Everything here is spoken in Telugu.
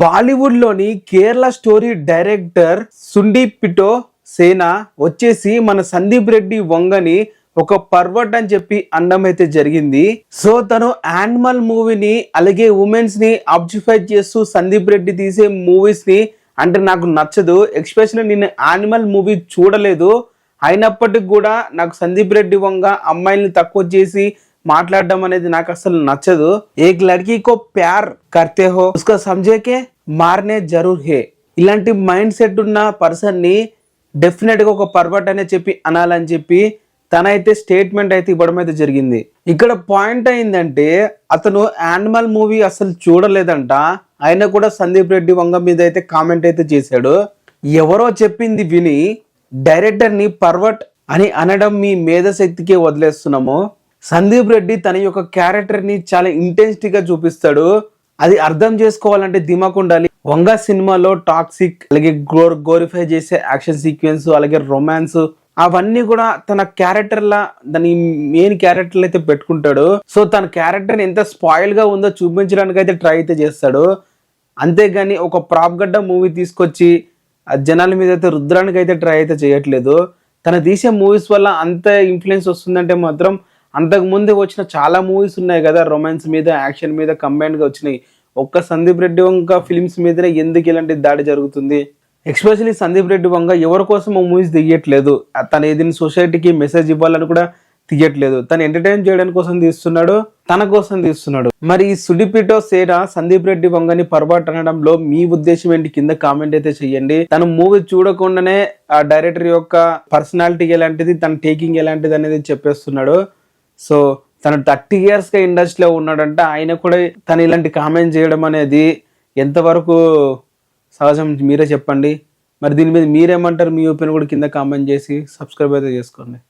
బాలీవుడ్ లోని కేరళ స్టోరీ డైరెక్టర్ సుందీప్ పిటో సేనా వచ్చేసి మన సందీప్ రెడ్డి వంగని ఒక పర్వట్ అని చెప్పి అనడం అయితే జరిగింది. సో తను యానిమల్ మూవీని అలాగే ఉమెన్స్ ని ఆబ్జెక్టిఫై చేస్తూ సందీప్ రెడ్డి తీసే మూవీస్ ని అంటే నాకు నచ్చదు. ఎస్పెషల్లీ నేను యానిమల్ మూవీ చూడలేదు, అయినప్పటికీ కూడా నాకు సందీప్ రెడ్డి వంగ అమ్మాయిల్ని తక్కువ చేసి మాట్లాడడం అనేది నాకు అసలు నచ్చదు. ఏక్ లడ్కీ కో ప్యార్ కర్తే హో ఉస్కా సమझे మారనే జరూర్ హే. ఇలాంటి మైండ్ సెట్ ఉన్న పర్సన్ ని డెఫినెట్ గా ఒక పర్వట్ అనే చెప్పి అనాలని చెప్పి తనైతే స్టేట్మెంట్ అయితే ఇవ్వడం అయితే జరిగింది. ఇక్కడ పాయింట్ అయిందంటే అతను యానిమల్ మూవీ అసలు చూడలేదంట, ఆయన కూడా సందీప్ రెడ్డి వంగ మీద అయితే కామెంట్ అయితే చేశాడు. ఎవరో చెప్పింది విని డైరెక్టర్ ని పర్వట్ అని అనడం మీ మేధశక్తికే వదిలేస్తున్నాము. సందీప్ రెడ్డి తన యొక్క క్యారెక్టర్ ని చాలా ఇంటెన్సిటీగా చూపిస్తాడు, అది అర్థం చేసుకోవాలంటే దిమాక్ ఉండాలి. వంగ సినిమాలో టాక్సిక్ అలాగే గ్లోరిఫై చేసే యాక్షన్ సీక్వెన్స్ అలాగే రొమాన్స్ అవన్నీ కూడా తన క్యారెక్టర్ లా దాని మెయిన్ క్యారెక్టర్ అయితే పెట్టుకుంటాడు. సో తన క్యారెక్టర్ ఎంత స్పాయిల్ గా ఉందో చూపించడానికి అయితే ట్రై అయితే చేస్తాడు. అంతేగాని ఒక ప్రాప్ గడ్డ మూవీ తీసుకొచ్చి జనాల మీద అయితే రుద్రానికి అయితే ట్రై అయితే చేయట్లేదు. తన తీసే మూవీస్ వల్ల అంత ఇన్ఫ్లుయెన్స్ వస్తుందంటే మాత్రం అంతకు ముందు వచ్చిన చాలా మూవీస్ ఉన్నాయి కదా, రొమాన్స్ మీద యాక్షన్ మీద కంబైన్ గా వచ్చినాయి. ఒక్క సందీప్ రెడ్డి వంగ ఫిల్మ్స్ మీదనే ఎందుకు ఇలాంటి దాడి జరుగుతుంది? ఎస్పెషల్లీ సందీప్ రెడ్డి వంగ ఎవరి కోసం మూవీస్ తీయట్లేదు, తను ఏదైనా సొసైటీకి మెసేజ్ ఇవ్వాలని కూడా తీయట్లేదు. తను ఎంటర్టైన్ చేయడానికి కోసం తీస్తున్నాడు, తన కోసం తీస్తున్నాడు. మరి ఈ సుందీప్ పిటో సేనా సందీప్ రెడ్డి వంగని పర్వట్ అనడంలో మీ ఉద్దేశం ఏంటి? కింద కామెంట్ అయితే చెయ్యండి. తను మూవీ చూడకుండానే ఆ డైరెక్టర్ యొక్క పర్సనాలిటీ ఎలాంటిది, తన టేకింగ్ ఎలాంటిది అనేది చెప్పేస్తున్నాడు. సో తను 30 years గా ఇండస్ట్రీలో ఉన్నాడంట, ఆయన కూడా తను ఇలాంటి కామెంట్ చేయడం అనేది ఎంతవరకు సహజం మీరే చెప్పండి. మరి దీని మీద మీరేమంటారు? మీ ఒపీనియన్ కూడా కింద కామెంట్ చేసి సబ్స్క్రైబ్ అయితే చేసుకోండి.